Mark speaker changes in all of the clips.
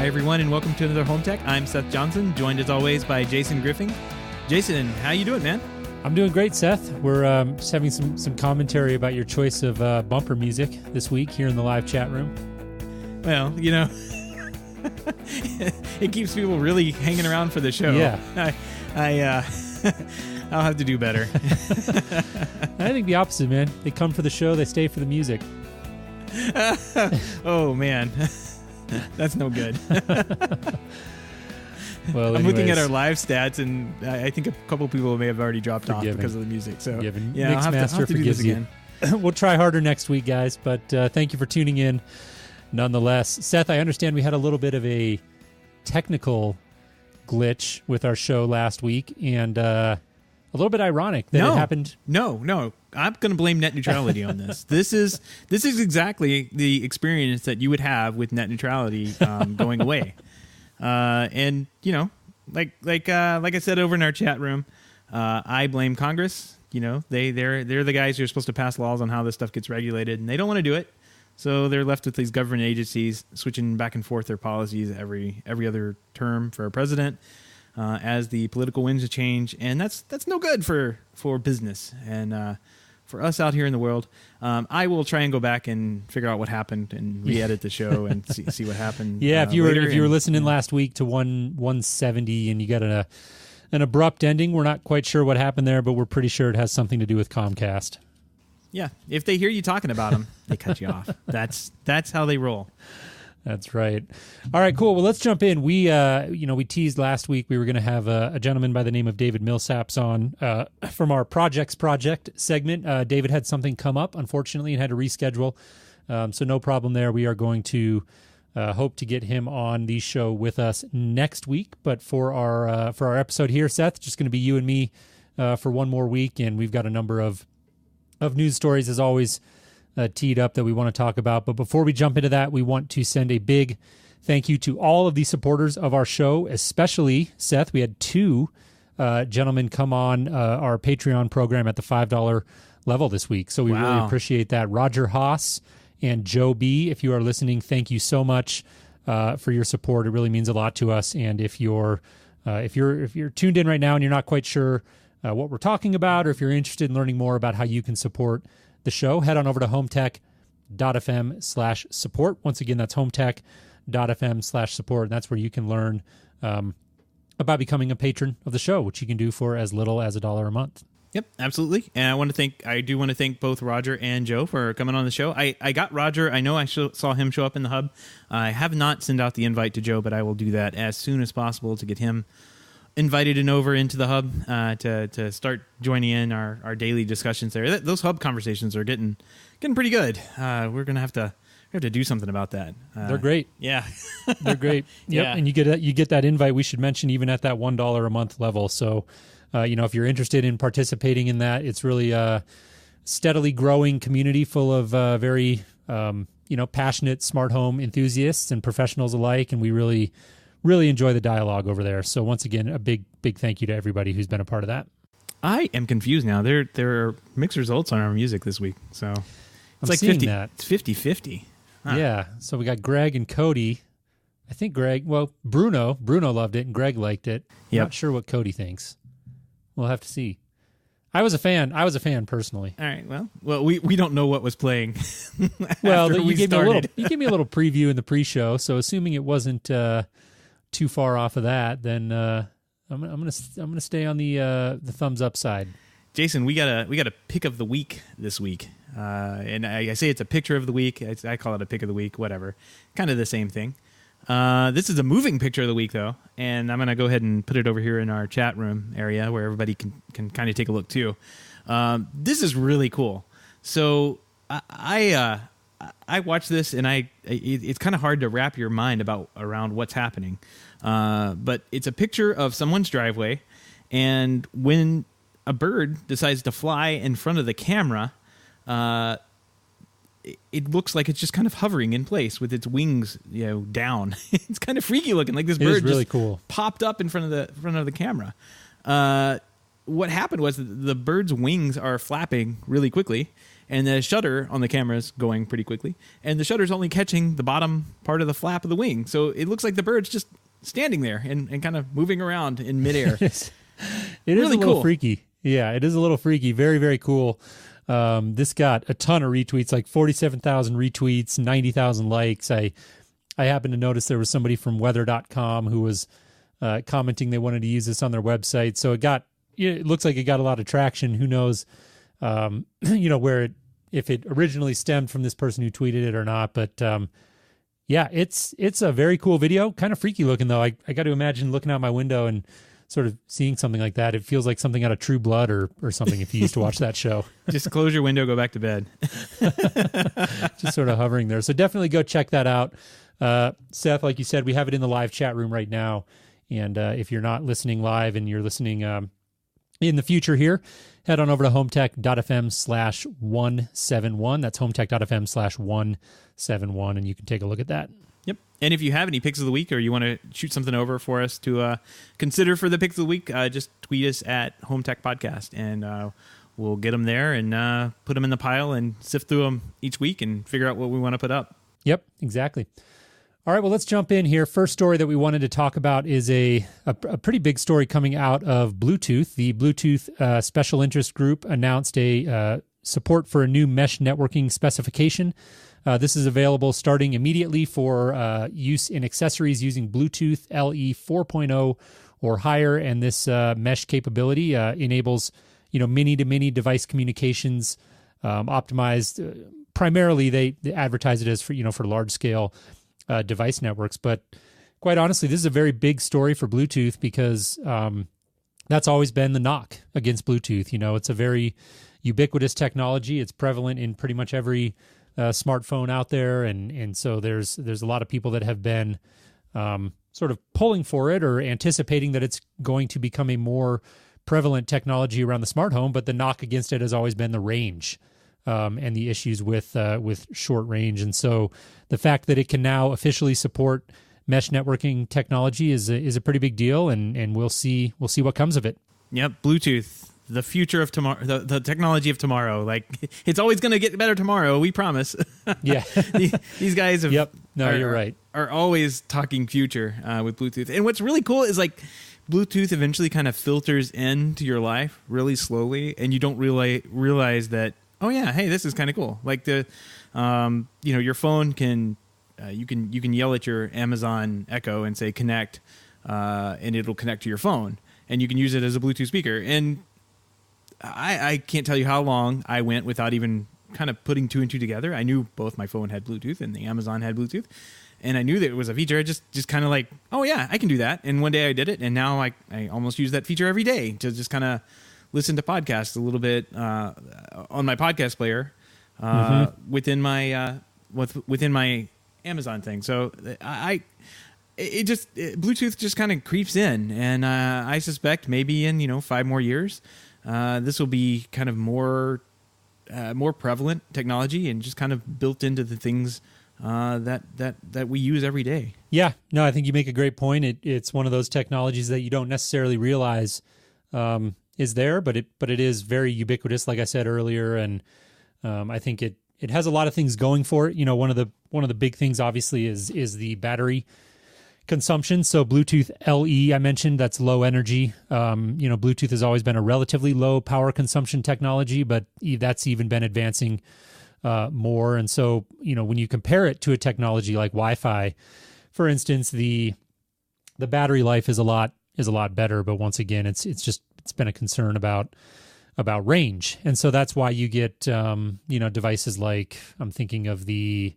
Speaker 1: Hi, everyone, and welcome to another Home Tech. I'm Seth Johnson, joined as always by Jason Griffin. Jason, how you doing, man?
Speaker 2: I'm doing great, Seth. We're just having some commentary about your choice of bumper music this week here in the live chat room.
Speaker 1: Well, you know, it keeps people really hanging around for the show.
Speaker 2: Yeah.
Speaker 1: I'll have to do better.
Speaker 2: I think the opposite, man. They come for the show, they stay for the music.
Speaker 1: Oh, man. That's no good.
Speaker 2: Well,
Speaker 1: I'm looking at our live stats, and I think a couple people may have already dropped off because of the music. So, yeah, I'll have to do this again.
Speaker 2: We'll try harder next week, guys, but thank you for tuning in nonetheless. Seth, I understand we had a little bit of a technical glitch with our show last week, and a little bit ironic that it happened.
Speaker 1: No. I'm going to blame net neutrality on this. This is exactly the experience that you would have with net neutrality going away. And you know, like I said over in our chat room, I blame Congress. You know, they're the guys who are supposed to pass laws on how this stuff gets regulated, and they don't want to do it. So they're left with these government agencies switching back and forth their policies every other term for a president. As the political winds change, and that's no good for business and for us out here in the world. I will try and go back and figure out what happened and re-edit the show and see what happened.
Speaker 2: Yeah, if you were listening last week to 170 and you got an abrupt ending, we're not quite sure what happened there, but we're pretty sure it has something to do with Comcast.
Speaker 1: Yeah, if they hear you talking about them, they cut you off. That's how they roll.
Speaker 2: That's right. All right, cool. Well, let's jump in. We teased last week we were going to have a gentleman by the name of David Millsaps on from our Project segment. David had something come up, unfortunately, and had to reschedule. So no problem there. We are going to hope to get him on the show with us next week. But for our episode here, Seth, just going to be you and me for one more week, and we've got a number of news stories as always teed up that we want to talk about. But before we jump into that, we want to send a big thank you to all of the supporters of our show, especially, Seth, we had two gentlemen come on our Patreon program at the $5 level this week. So we really appreciate that. Roger Haas and Joe B., if you are listening, thank you so much for your support. It really means a lot to us. And if you're tuned in right now and you're not quite sure what we're talking about, or if you're interested in learning more about how you can support the show, head on over to HomeTech.fm/support. Once again, that's HomeTech.fm/support. And that's where you can learn about becoming a patron of the show, which you can do for as little as $1 a month.
Speaker 1: Yep, absolutely. And I do want to thank both Roger and Joe for coming on the show. I got Roger. I know I saw him show up in the hub. I have not sent out the invite to Joe, but I will do that as soon as possible to get him invited and over into the hub to start joining in our daily discussions there. Those hub conversations are getting pretty good. We're gonna have to do something about that.
Speaker 2: They're great.
Speaker 1: Yeah,
Speaker 2: they're great. Yep.
Speaker 1: Yeah.
Speaker 2: And you get that invite. We should mention even at that $1 a month level. So, if you're interested in participating in that, it's really a steadily growing community full of very passionate smart home enthusiasts and professionals alike, and we really enjoy the dialogue over there. So once again, a big thank you to everybody who's been a part of that.
Speaker 1: I am confused now. There are mixed results on our music this week. So it's like 50. It's 50-50. Huh.
Speaker 2: Yeah. So we got Greg and Cody. I think Bruno loved it and Greg liked it.
Speaker 1: Yep.
Speaker 2: Not sure what Cody thinks. We'll have to see. I was a fan personally.
Speaker 1: All right. Well, we don't know what was playing.
Speaker 2: Well, you gave me a little preview in the pre-show. So assuming it wasn't too far off of that, then I'm gonna stay on the thumbs up side.
Speaker 1: Jason, we got a pick of the week this week, and I say it's a picture of the week. I call it a pick of the week, whatever. Kind of the same thing. This is a moving picture of the week though, and I'm gonna go ahead and put it over here in our chat room area where everybody can kind of take a look too. This is really cool. So I watch this and it's kind of hard to wrap your mind around what's happening. But it's a picture of someone's driveway, and when a bird decides to fly in front of the camera, it looks like it's just kind of hovering in place with its wings, down. It's kind of freaky looking, like this bird
Speaker 2: really
Speaker 1: just
Speaker 2: cool.
Speaker 1: Popped up in front of the camera. What happened was the bird's wings are flapping really quickly, and the shutter on the camera is going pretty quickly, and the shutter's only catching the bottom part of the flap of the wing. So it looks like the bird's just standing there and kind of moving around in midair.
Speaker 2: It is
Speaker 1: Really
Speaker 2: a little
Speaker 1: cool.
Speaker 2: freaky. Yeah, it is a little freaky. Very, very cool. This got a ton of retweets, like 47,000 retweets, 90,000 likes. I happened to notice there was somebody from weather.com who was commenting they wanted to use this on their website. So it looks like it got a lot of traction. Who knows, if it originally stemmed from this person who tweeted it or not. But yeah, it's a very cool video. Kind of freaky looking, though. I got to imagine looking out my window and sort of seeing something like that. It feels like something out of True Blood or something if you used to watch that show.
Speaker 1: Just close your window, go back to bed.
Speaker 2: Just sort of hovering there. So definitely go check that out. Seth, like you said, we have it in the live chat room right now. And if you're not listening live and you're listening in the future here, head on over to HomeTech.fm/171. That's HomeTech.fm/171, and you can take a look at that.
Speaker 1: Yep. And if you have any picks of the week or you want to shoot something over for us to consider for the picks of the week, just tweet us at HomeTech Podcast, and we'll get them there and put them in the pile and sift through them each week and figure out what we want to put up.
Speaker 2: Yep, exactly. All right, well, let's jump in here. First story that we wanted to talk about is a pretty big story coming out of Bluetooth. The Bluetooth Special Interest Group announced a support for a new mesh networking specification. This is available starting immediately for use in accessories using Bluetooth LE 4.0 or higher, and this mesh capability enables many-to-many device communications, optimized. Primarily, they advertise it as for large-scale device networks, but quite honestly, this is a very big story for Bluetooth because that's always been the knock against Bluetooth. It's a very ubiquitous technology. It's prevalent in pretty much every smartphone out there, and so there's a lot of people that have been sort of pulling for it or anticipating that it's going to become a more prevalent technology around the smart home. But the knock against it has always been the range. And the issues with short range, and so the fact that it can now officially support mesh networking technology is a pretty big deal, and we'll see what comes of it.
Speaker 1: Yep, Bluetooth, the future of tomorrow, the technology of tomorrow. Like, it's always going to get better tomorrow, we promise.
Speaker 2: Yeah,
Speaker 1: these guys have.
Speaker 2: Yep, no, you're right.
Speaker 1: Are always talking future with Bluetooth, and what's really cool is like Bluetooth eventually kind of filters into your life really slowly, and you don't realize that. Oh yeah, hey, this is kind of cool. Like your phone can, you can yell at your Amazon Echo and say connect, and it'll connect to your phone, and you can use it as a Bluetooth speaker. And I can't tell you how long I went without even kind of putting two and two together. I knew both my phone had Bluetooth and the Amazon had Bluetooth, and I knew that it was a feature. I just kind of like, oh yeah, I can do that. And one day I did it, and now I almost use that feature every day to just kind of listen to podcasts a little bit on my podcast player within my Amazon thing. So Bluetooth just kind of creeps in, and I suspect maybe in 5 more years this will be kind of more prevalent technology and just kind of built into the things that we use every day.
Speaker 2: Yeah, no, I think you make a great point. It's one of those technologies that you don't necessarily realize is there, but it is very ubiquitous, like I said earlier, and I think it has a lot of things going for it. One of the big things obviously is the battery consumption. So Bluetooth LE, I mentioned, that's low energy. Bluetooth has always been a relatively low power consumption technology, but that's even been advancing more. And so when you compare it to a technology like Wi-Fi, for instance, the battery life is a lot better. But once again, it's been a concern about range. And so that's why you get, devices like, I'm thinking of the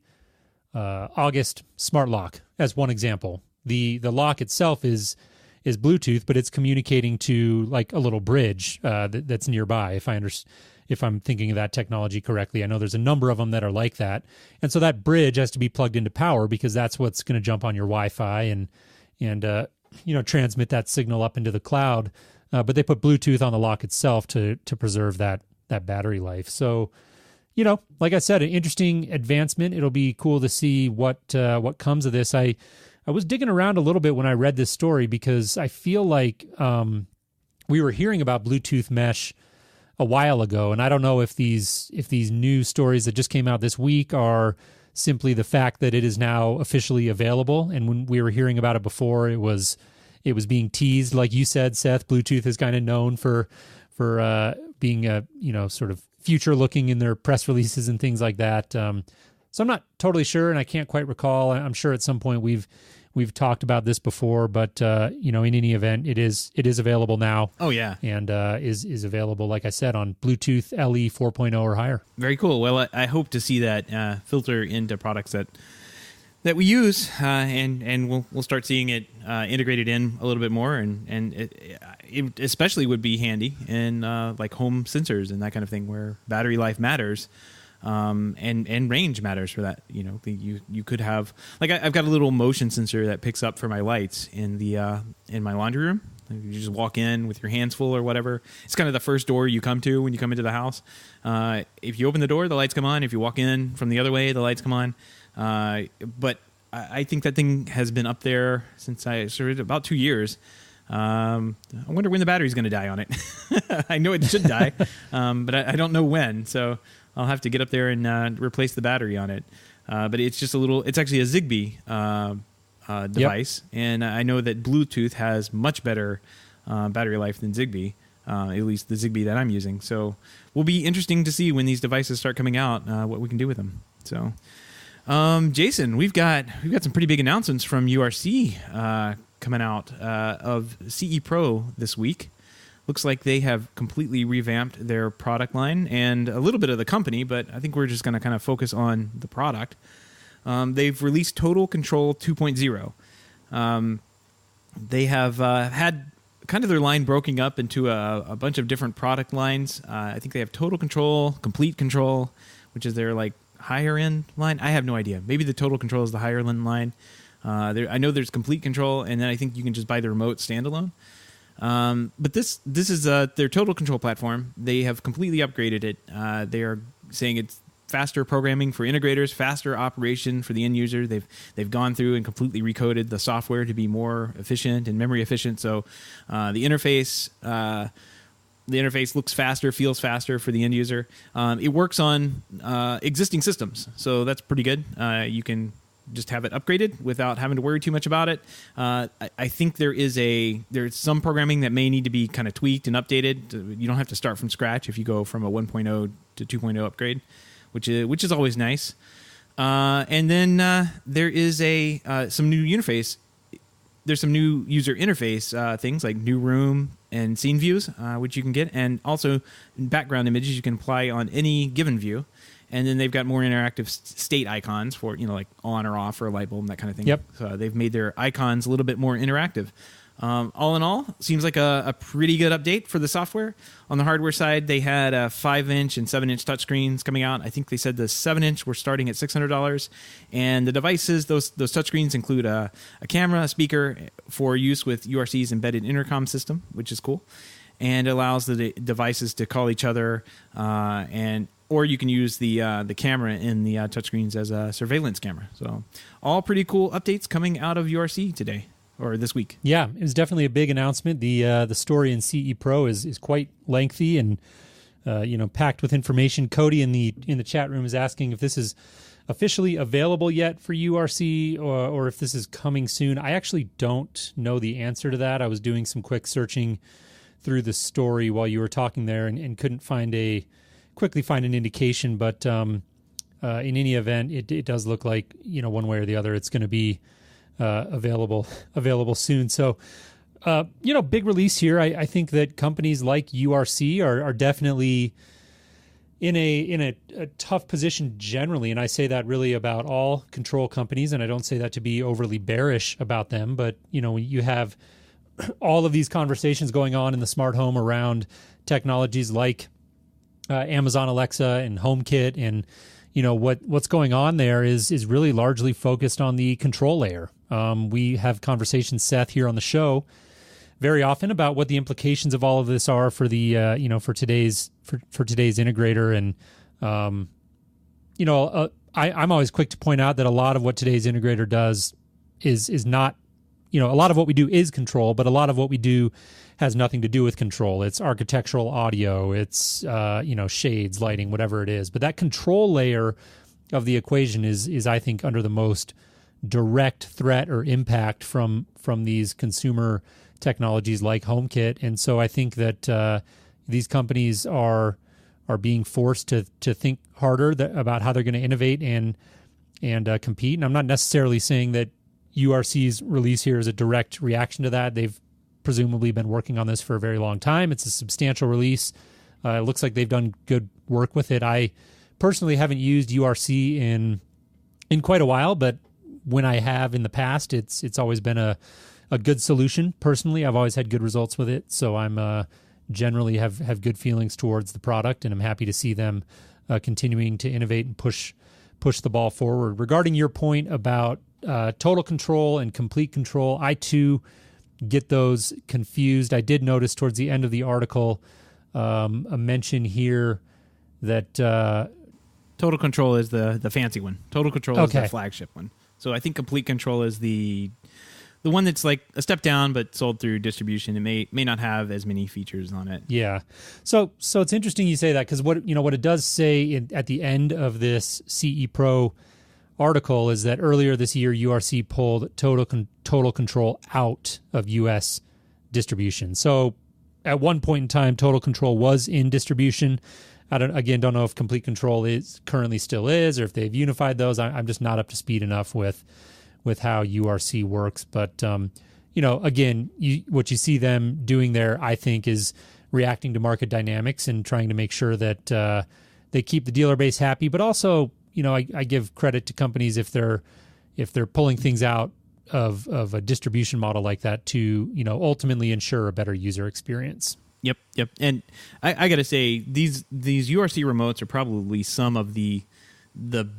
Speaker 2: August Smart Lock as one example. The lock itself is Bluetooth, but it's communicating to like a little bridge that's nearby. If I'm thinking of that technology correctly, I know there's a number of them that are like that. And so that bridge has to be plugged into power because that's what's going to jump on your Wi-Fi and transmit that signal up into the cloud. But they put Bluetooth on the lock itself to preserve that battery life. So, like I said, an interesting advancement. It'll be cool to see what comes of this. I was digging around a little bit when I read this story because I feel like we were hearing about Bluetooth mesh a while ago. And I don't know if these new stories that just came out this week are simply the fact that it is now officially available. And when we were hearing about it before, it was being teased. Like you said, Seth, Bluetooth is kind of known for being sort of future looking in their press releases and things like that. So I'm not totally sure, and I can't quite recall. I'm sure at some point we've talked about this before, but in any event, it is available now.
Speaker 1: Oh yeah,
Speaker 2: and is available, like I said, on Bluetooth LE 4.0 or higher.
Speaker 1: Very cool. Well, I hope to see that filter into products that we use, and we'll start seeing it integrated in a little bit more, and it especially would be handy in like home sensors and that kind of thing, where battery life matters. And range matters for that. You could have, like, I've got a little motion sensor that picks up for my lights in my laundry room. You just walk in with your hands full or whatever. It's kind of the first door you come to when you come into the house. If you open the door, the lights come on. If you walk in from the other way, the lights come on. But I think that thing has been up there since I started, about 2 years. I wonder when the battery's going to die on it. I know it should die, but I don't know when. So I'll have to get up there and replace the battery on it. But it's just it's actually a Zigbee device. Yep. And I know that Bluetooth has much better battery life than Zigbee, at least the Zigbee that I'm using. So will be interesting to see when these devices start coming out, what we can do with them. So, Jason, we've got some pretty big announcements from URC coming out of CE Pro this week. Looks like they have completely revamped their product line and a little bit of the company, but I think we're just going to kind of focus on the product. They've released Total Control 2.0. They have had kind of their line broken up into a bunch of different product lines. I think they have Total Control, Complete Control, which is their like higher end line. I have no idea. Maybe the Total Control is the higher end line. I know there's Complete Control, and then I think you can just buy the remote standalone. But this is their Total Control platform. They have completely upgraded it. They are saying it's faster programming for integrators, faster operation for the end user. They've gone through and completely recoded the software to be more efficient and memory efficient. So the interface looks faster, feels faster for the end user. It works on existing systems, so that's pretty good. You can just have it upgraded without having to worry too much about it. I think there's some programming that may need to be kind of tweaked and updated. You don't have to start from scratch if you go from a 1.0 to 2.0 upgrade, which is always nice. And then there is some new interface. There's some new user interface things like new room and scene views, which you can get, and also background images you can apply on any given view. And then they've got more interactive state icons for, like on or off or a light bulb and that kind of thing.
Speaker 2: Yep.
Speaker 1: So they've made their icons a little bit more interactive. All in all, seems like a pretty good update for the software. On the hardware side, they had 5-inch and 7-inch touchscreens coming out. I think they said the 7-inch were starting at $600. And the devices, those touchscreens include a camera, a speaker for use with URC's embedded intercom system, which is cool. And allows the devices to call each other or you can use the camera in the touchscreens as a surveillance camera. So all pretty cool updates coming out of URC today or this week.
Speaker 2: Yeah, it was definitely a big announcement. The story in CE Pro is quite lengthy and packed with information. Cody in the chat room is asking if this is officially available yet for URC or if this is coming soon. I actually don't know the answer to that. I was doing some quick searching through the story while you were talking there and couldn't quickly find an indication, but in any event, it does look like, one way or the other, it's going to be available soon. So, big release here. I think that companies like URC are definitely in a tough position generally, and I say that really about all control companies, and I don't say that to be overly bearish about them, but you have all of these conversations going on in the smart home around technologies like Amazon Alexa and HomeKit, and what's going on there is really largely focused on the control layer. We have conversations, Seth, here on the show very often about what the implications of all of this are for the for today's integrator, and I'm always quick to point out that a lot of what today's integrator does is not a lot of what we do is control, but a lot of what we do has nothing to do with control. It's architectural audio, it's shades, lighting, whatever it is. But that control layer of the equation is I think under the most direct threat or impact from these consumer technologies like HomeKit. And so I think that these companies are being forced to think harder about how they're going to innovate and compete. And I'm not necessarily saying that URC's release here is a direct reaction to that. They've presumably been working on this for a very long time. It's a substantial release. It looks like they've done good work with it. I personally haven't used URC in quite a while, but when I have in the past, it's always been a good solution. Personally, I've always had good results with it, so I'm generally have good feelings towards the product, and I'm happy to see them continuing to innovate and push the ball forward. Regarding your point about total control and complete control, I too get those confused. I did notice towards the end of the article a mention here that
Speaker 1: Total Control is the fancy one. Total Control is the flagship one. So I think Complete Control is the one that's like a step down but sold through distribution. It may not have as many features on it.
Speaker 2: Yeah. So it's interesting you say that, because what it does say at the end of this CE Pro article is that earlier this year URC pulled Total Control out of US distribution. So at one point in time Total Control was in distribution. I don't know if Complete Control currently still is, or if they've unified those. I'm just not up to speed enough with how URC works. But again, what you see them doing there, I think, is reacting to market dynamics and trying to make sure that they keep the dealer base happy. But also, I give credit to companies if they're pulling things out of a distribution model like that to ultimately ensure a better user experience.
Speaker 1: Yep. And I got to say, these URC remotes are probably some of the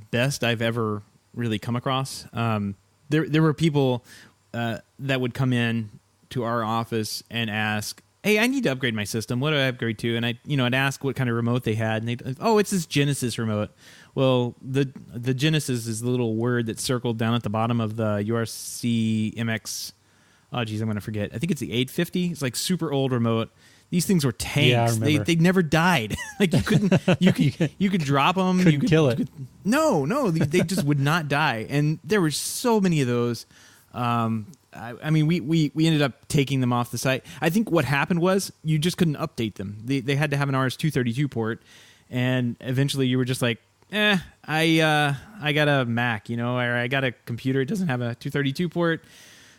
Speaker 1: best I've ever really come across. There were people that would come in to our office and ask, "Hey, I need to upgrade my system. What do I upgrade to?" And I'd ask what kind of remote they had, and they'd, "Oh, it's this Genesis remote." Well, the Genesis is the little word that's circled down at the bottom of the URC MX. Oh, geez, I'm going to forget. I think it's the 850. It's like super old remote. These things were tanks.
Speaker 2: Yeah,
Speaker 1: they never died. Like you could drop them.
Speaker 2: Couldn't kill it.
Speaker 1: No, they just would not die. And there were so many of those. I mean, we ended up taking them off the site. I think what happened was you just couldn't update them. They had to have an RS-232 port, and eventually you were just like, I got a Mac, or I got a computer. It doesn't have a 232 port.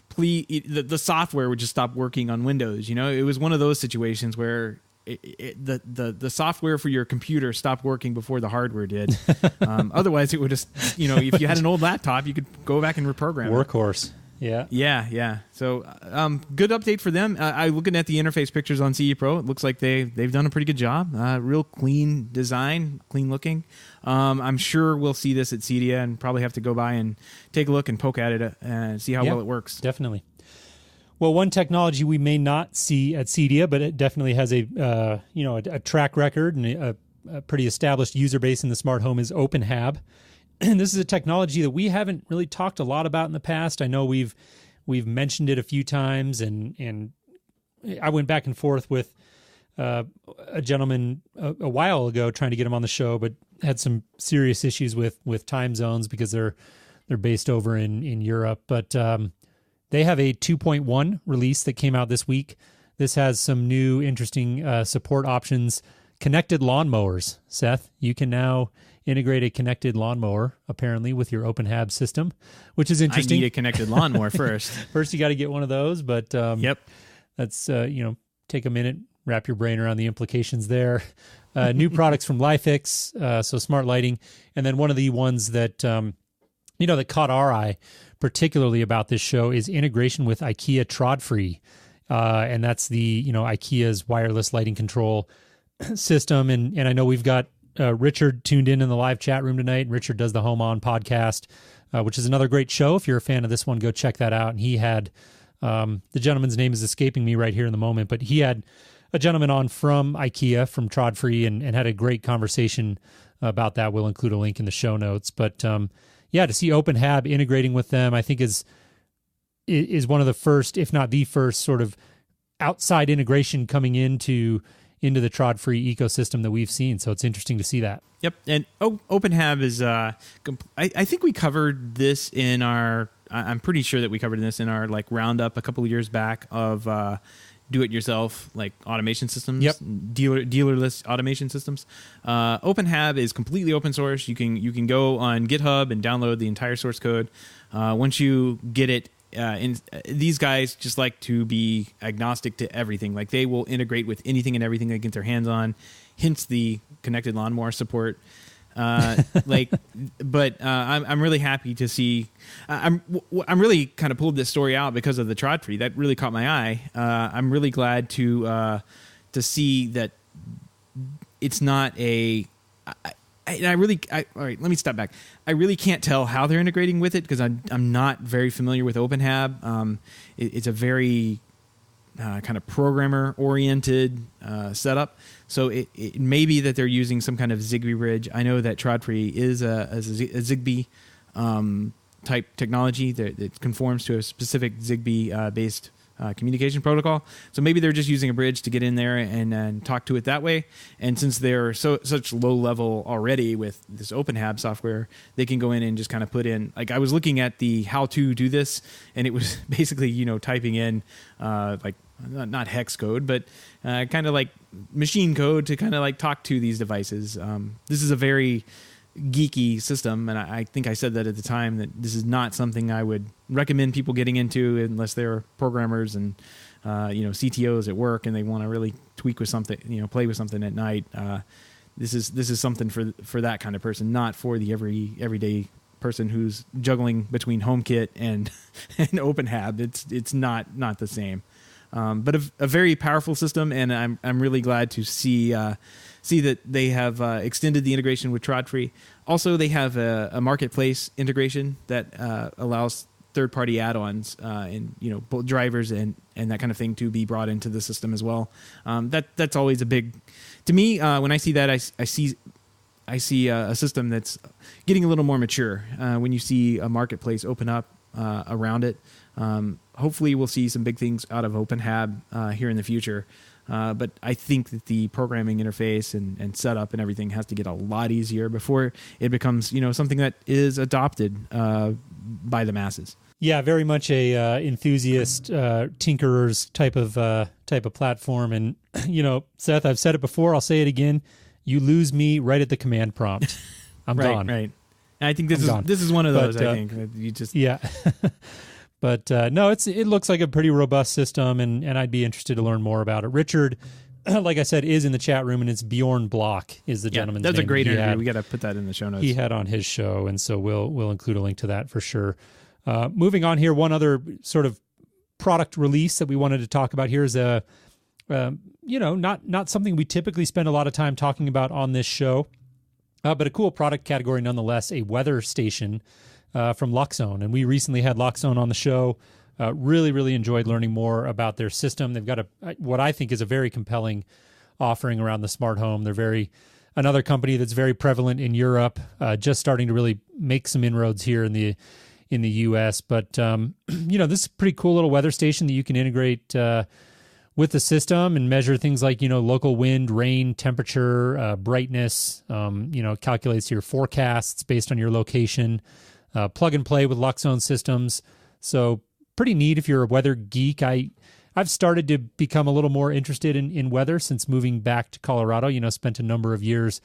Speaker 1: Please, the software would just stop working on Windows. It was one of those situations where the software for your computer stopped working before the hardware did. Otherwise, it would just, if you had an old laptop, you could go back and reprogram it.
Speaker 2: Workhorse. Yeah.
Speaker 1: So, good update for them. I'm looking at the interface pictures on CE Pro. It looks like they've done a pretty good job. Real clean design, clean looking. I'm sure we'll see this at CEDIA and probably have to go by and take a look and poke at it and see how well it works.
Speaker 2: Definitely. Well, one technology we may not see at CEDIA, but it definitely has a track record and a pretty established user base in the smart home is OpenHab. And this is a technology that we haven't really talked a lot about in the past. I know we've mentioned it a few times, and I went back and forth with a gentleman a while ago trying to get him on the show, but had some serious issues with time zones because they're based over in Europe. But they have a 2.1 release that came out this week. This has some new interesting support options. Connected lawnmowers. Seth, you can now integrate a connected lawnmower, apparently, with your OpenHab system, which is interesting.
Speaker 1: I need a connected lawnmower first.
Speaker 2: First, you got to get one of those, but
Speaker 1: yep.
Speaker 2: That's, take a minute, wrap your brain around the implications there. New products from Lifix, so smart lighting. And then one of the ones that, that caught our eye, particularly about this show, is integration with IKEA Trodfree. And that's the, IKEA's wireless lighting control system. And I know we've got Richard tuned in the live chat room tonight. Richard does the Home On podcast, which is another great show. If you're a fan of this one, go check that out. And he had, the gentleman's name is escaping me right here in the moment, but he had a gentleman on from IKEA, from Trodfree, and had a great conversation about that. We'll include a link in the show notes. But to see OpenHab integrating with them, I think is is one of the first, if not the first, sort of outside integration coming into the Trod-free ecosystem that we've seen. So it's interesting to see that.
Speaker 1: Yep, and OpenHab is. I think we covered this in our. I'm pretty sure that we covered this in our like roundup a couple of years back of do-it-yourself like automation systems.
Speaker 2: Yep.
Speaker 1: Dealerless automation systems. OpenHab is completely open source. You can go on GitHub and download the entire source code. Once you get it. These guys just like to be agnostic to everything. Like they will integrate with anything and everything they get their hands on. Hence the connected lawnmower support. I'm really happy to see. I'm really kind of pulled this story out because of the Trod Free. That really caught my eye. I'm really glad to see that it's not a. All right, let me step back. I really can't tell how they're integrating with it because I'm not very familiar with OpenHab. It's a very kind of programmer-oriented setup. So it may be that they're using some kind of Zigbee bridge. I know that Trod-free is a Zigbee type technology that conforms to a specific Zigbee-based communication protocol. So maybe they're just using a bridge to get in there and talk to it that way. And since they're such low level already with this OpenHab software, they can go in and just kind of put in, like I was looking at the how to do this, and it was basically, typing in like not hex code, but kind of like machine code to kind of like talk to these devices. This is a very geeky system, and I think I said that at the time that this is not something I would recommend people getting into unless they're programmers and CTOs at work and they want to really tweak with something, play with something at night. This is something for that kind of person, not for the everyday person who's juggling between HomeKit and OpenHab. It's not the same, but a very powerful system, and I'm really glad to see that they have extended the integration with Trod-free. Also, they have a marketplace integration that allows third-party add-ons and both drivers and that kind of thing to be brought into the system as well. That's always a big, to me, when I see that, I see a system that's getting a little more mature. When you see a marketplace open up around it, hopefully we'll see some big things out of OpenHab here in the future. But I think that the programming interface and setup and everything has to get a lot easier before it becomes, something that is adopted by the masses.
Speaker 2: Yeah, very much a enthusiast tinkerers type of platform. And Seth, I've said it before, I'll say it again. You lose me right at the command prompt. I'm gone.
Speaker 1: Right. And I think this is one of those. I think that you just
Speaker 2: But no, it looks like a pretty robust system, and I'd be interested to learn more about it. Richard, like I said, is in the chat room, and it's Bjorn Block is the gentleman's name.
Speaker 1: That's a great interview. We got to put that in the show notes.
Speaker 2: He had on his show, and so we'll include a link to that for sure. Moving on here, one other sort of product release that we wanted to talk about here is not something we typically spend a lot of time talking about on this show, but a cool product category nonetheless, a weather station from Luxone. And we recently had Luxone on the show. Really, really enjoyed learning more about their system. They've got what I think is a very compelling offering around the smart home. They're another company that's very prevalent in Europe, just starting to really make some inroads here in the U.S. But this is a pretty cool little weather station that you can integrate with the system and measure things like local wind, rain, temperature, brightness. Calculates your forecasts based on your location. Plug and play with Luxone systems. So pretty neat if you're a weather geek. I've started to become a little more interested in weather since moving back to Colorado. Spent a number of years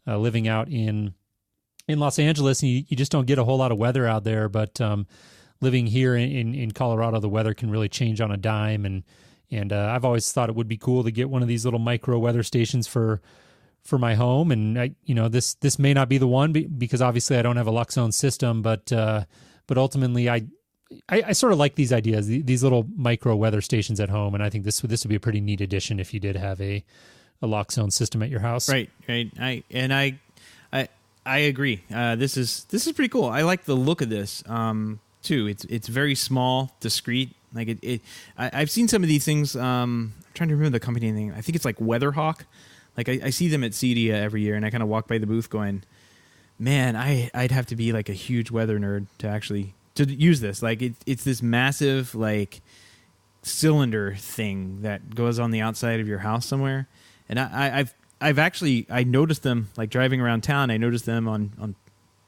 Speaker 2: living out in Los Angeles, and you just don't get a whole lot of weather out there. But living here in Colorado, the weather can really change on a dime. And I've always thought it would be cool to get one of these little micro weather stations for my home. And this may not be the one because obviously I don't have a Luxone system, but ultimately I sort of like these ideas, these little micro weather stations at home. And I think this would be a pretty neat addition if you did have a Luxone system at your house. Right.
Speaker 1: I agree. This is pretty cool. I like the look of this too. It's very small, discreet. Like I've seen some of these things. I'm trying to remember the company name. I think it's like Weatherhawk. Like I see them at CEDIA every year, and I kind of walk by the booth going, man, I'd have to be like a huge weather nerd to actually to use this. Like it's this massive like cylinder thing that goes on the outside of your house somewhere. And I've actually noticed them like driving around town. I noticed them on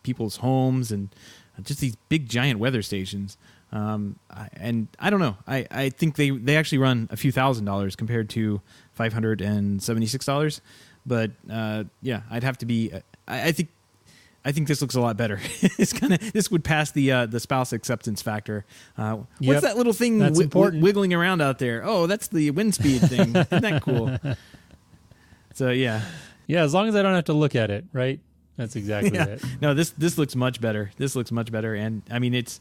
Speaker 1: people's homes and just these big giant weather stations. And I don't know. I think they actually run a few $1,000s compared to $576. But yeah, I'd have to be. I think this looks a lot better. This would pass the spouse acceptance factor. What's that little thing wiggling around out there? Oh, that's the wind speed thing. Isn't that cool? So yeah.
Speaker 2: Yeah, as long as I don't have to look at it, right? That's exactly it.
Speaker 1: No, this looks much better. This looks much better, and I mean it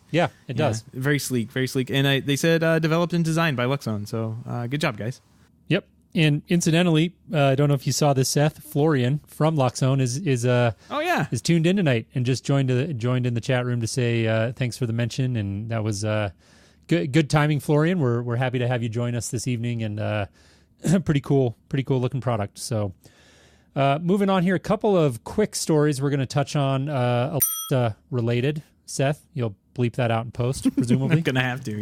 Speaker 2: does.
Speaker 1: Very sleek, and they said developed and designed by Luxon. So good job, guys.
Speaker 2: Yep. And incidentally, I don't know if you saw this, Seth Florian from Luxon is tuned in tonight and just joined in the chat room to say thanks for the mention, and that was good timing, Florian. We're happy to have you join us this evening, and pretty cool looking product. So moving on here, a couple of quick stories we're going to touch on Alexa related. Seth, you'll bleep that out in post, presumably.
Speaker 1: I'm going to have to,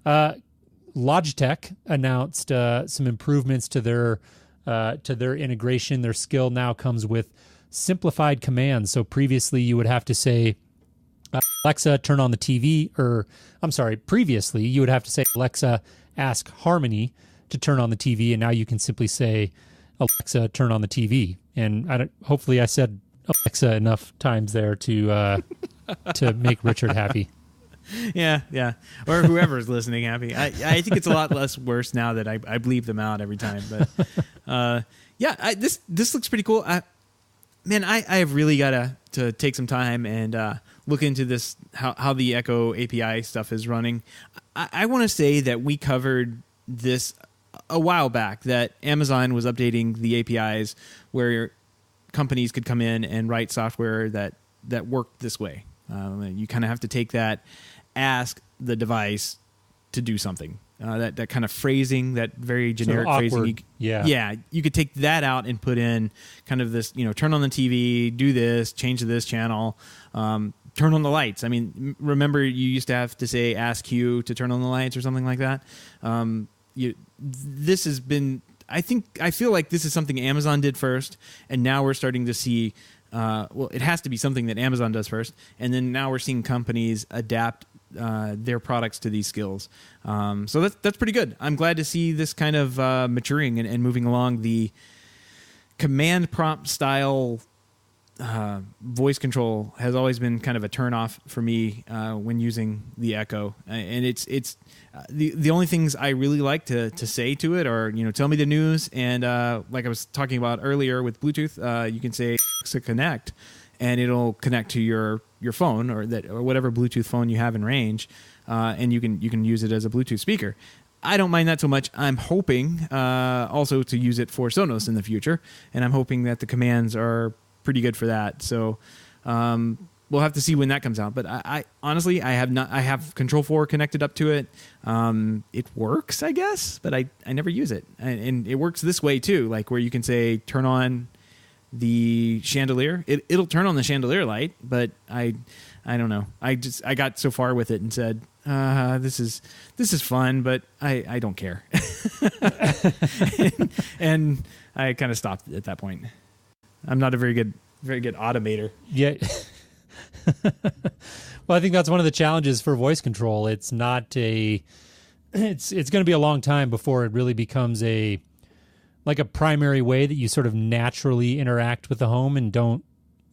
Speaker 1: yeah.
Speaker 2: Logitech announced some improvements to their integration. Their skill now comes with simplified commands. So previously you would have to say, Alexa, turn on the TV, previously you would have to say, Alexa, ask Harmony to turn on the TV, and now you can simply say, Alexa, turn on the TV. And hopefully I said Alexa enough times there to make Richard happy.
Speaker 1: Yeah, or whoever's listening happy. I think it's a lot less worse now that I bleep them out every time. But this looks pretty cool. I have really got to take some time and look into this how the Echo API stuff is running. I want to say that we covered this a while back, that Amazon was updating the APIs where companies could come in and write software that worked this way. You kind of have to take that, ask the device to do something. That kind of phrasing, that very generic phrasing. You could take that out and put in kind of this, turn on the TV, do this, change to this channel, turn on the lights. I mean, remember you used to have to say ask Hue to turn on the lights or something like that. This has been, I feel like this is something Amazon did first, and now we're starting to see, it has to be something that Amazon does first, and then now we're seeing companies adapt their products to these skills. So that's pretty good. I'm glad to see this kind of maturing and moving along. The command prompt style voice control has always been kind of a turnoff for me when using the Echo, and it's the only things I really like to say to it are, tell me the news, and like I was talking about earlier with Bluetooth, you can say Alexa connect, and it'll connect to your phone or whatever Bluetooth phone you have in range, and you can use it as a Bluetooth speaker. I don't mind that so much. I'm hoping also to use it for Sonos in the future, and I'm hoping that the commands are pretty good for that. So we'll have to see when that comes out. But I honestly, I have Control 4 connected up to it. It works, I guess, but I never use it. And it works this way too, like where you can say turn on the chandelier. It'll turn on the chandelier light, but I don't know. I got so far with it and said, this is fun, but I don't care. and I kind of stopped at that point. I'm not a very good automator.
Speaker 2: Yeah. Well, I think that's one of the challenges for voice control. It's not it's going to be a long time before it really becomes a primary way that you sort of naturally interact with the home and don't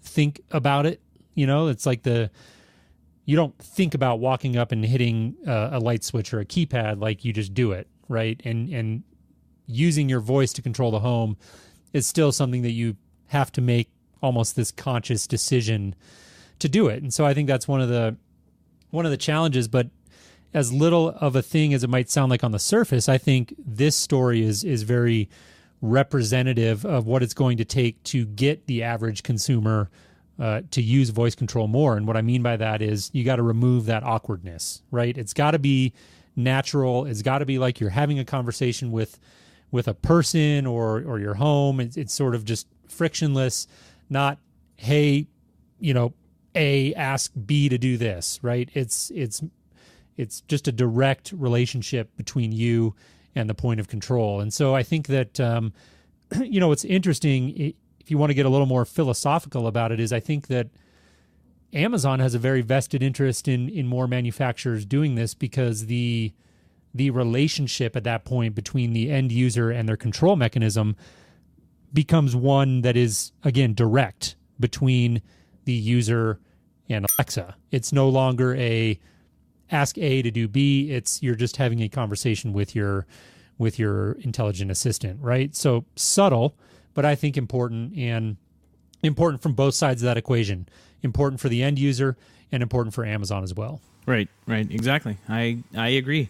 Speaker 2: think about it. It's like you don't think about walking up and hitting a light switch or a keypad, like you just do it, right? And using your voice to control the home is still something that you have to make almost this conscious decision to do it. And so I think that's one of the challenges, but as little of a thing as it might sound like on the surface, I think this story is very representative of what it's going to take to get the average consumer to use voice control more. And what I mean by that is you got to remove that awkwardness, right? It's got to be natural. It's got to be like you're having a conversation with a person or your home. It's sort of just frictionless, not, hey, A, ask B to do this, right? It's just a direct relationship between you and the point of control. And so I think that, what's interesting, if you want to get a little more philosophical about it, is I think that Amazon has a very vested interest in more manufacturers doing this, because the relationship at that point between the end user and their control mechanism becomes one that is, again, direct between the user and Alexa. It's no longer a ask A to do B. You're just having a conversation with your intelligent assistant, right? So subtle, but I think important, and important from both sides of that equation. Important for the end user and important for Amazon as well.
Speaker 1: Right, exactly. I agree.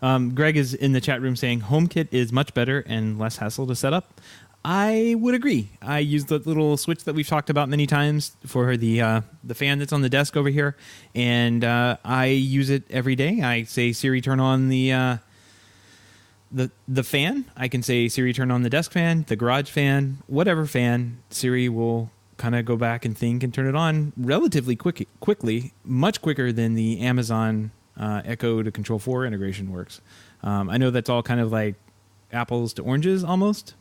Speaker 1: Greg is in the chat room saying HomeKit is much better and less hassle to set up. I would agree. I use the little switch that we've talked about many times for the fan that's on the desk over here, and I use it every day. I say, Siri, turn on the fan. I can say, Siri, turn on the desk fan, the garage fan, whatever fan. Siri will kind of go back and think and turn it on relatively quickly, much quicker than the Amazon Echo to Control 4 integration works. I know that's all kind of like apples to oranges almost.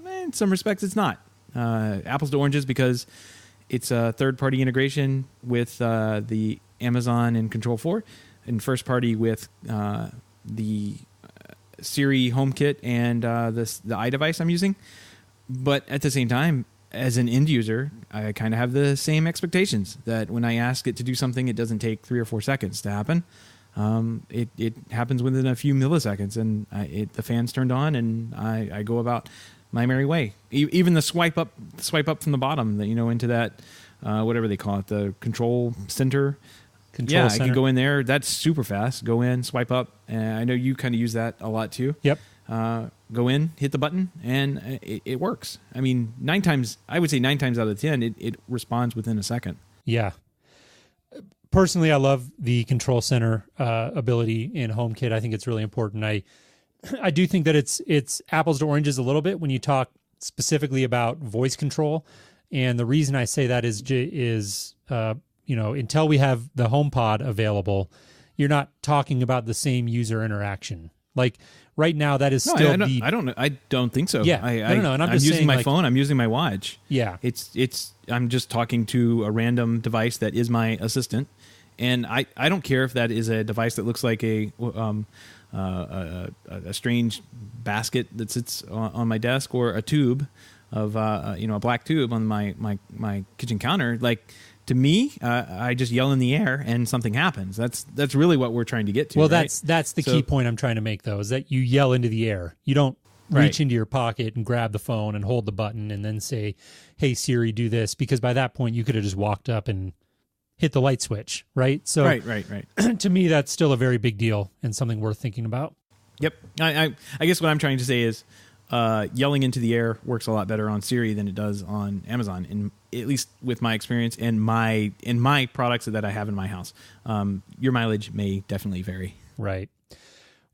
Speaker 1: In some respects, it's not. Apples to oranges because it's a third-party integration with the Amazon and Control 4, and first-party with the Siri HomeKit and the iDevice I'm using. But at the same time, as an end user, I kind of have the same expectations that when I ask it to do something, it doesn't take 3 or 4 seconds to happen. It happens within a few milliseconds, and the fan's turned on, and I go about my merry way. Even the swipe up from the bottom, that into that whatever they call it, the control center. I can go in there. That's super fast. Go in, swipe up. I know you kind of use that a lot too.
Speaker 2: Yep.
Speaker 1: Go in, hit the button, and it works. I mean, 9 times out of 10, it responds within a second.
Speaker 2: Yeah. Personally, I love the control center ability in HomeKit. I think it's really important. I do think that it's apples to oranges a little bit when you talk specifically about voice control. And the reason I say that is until we have the HomePod available, you're not talking about the same user interaction. Like right now, that is still
Speaker 1: I don't think so.
Speaker 2: Yeah,
Speaker 1: I
Speaker 2: don't know. And
Speaker 1: I'm using my phone. I'm using my watch.
Speaker 2: Yeah,
Speaker 1: I'm just talking to a random device that is my assistant, and I don't care if that is a device that looks like a strange basket that sits on my desk, or a tube of a black tube on my kitchen counter. Like, to me, I just yell in the air and something happens. That's really what we're trying to get to.
Speaker 2: Well,
Speaker 1: right?
Speaker 2: that's the key point I'm trying to make, though, is that you yell into the air. You don't reach into your pocket and grab the phone and hold the button and then say, "Hey Siri, do this," because by that point you could have just walked up and hit the light switch, right? So,
Speaker 1: right.
Speaker 2: To me, that's still a very big deal and something worth thinking about.
Speaker 1: Yep. I guess what I'm trying to say is, yelling into the air works a lot better on Siri than it does on Amazon, at least with my experience and my products that I have in my house. Your mileage may definitely vary.
Speaker 2: Right.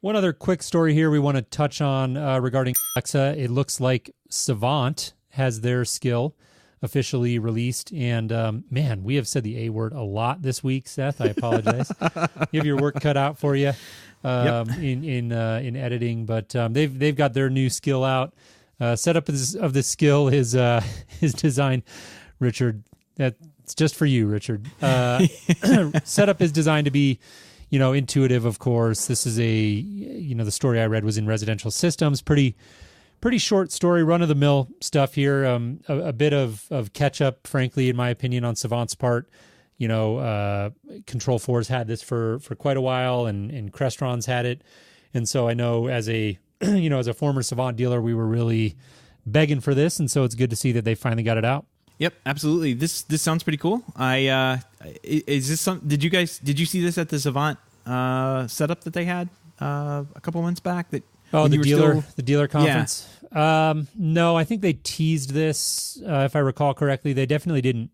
Speaker 2: One other quick story here we want to touch on regarding Alexa. It looks like Savant has their skill officially released, and man, we have said the A word a lot this week, Seth. I apologize. You have your work cut out for you. In editing, but they've got their new skill out. Setup of the skill is designed, Richard. That's just for you, Richard. Setup is designed to be, intuitive. Of course, this is the story I read was in Residential Systems. Pretty short story, run of the mill stuff here. A bit of catch up, frankly, in my opinion, on Savant's part. Control 4's had this for quite a while, and Crestron's had it. And so I know as a former Savant dealer, we were really begging for this. And so it's good to see that they finally got it out.
Speaker 1: Yep, absolutely. This sounds pretty cool. Is this did you see this at the Savant setup that they had a couple months back?
Speaker 2: The dealer conference. Yeah. No, I think they teased this. If I recall correctly, they definitely didn't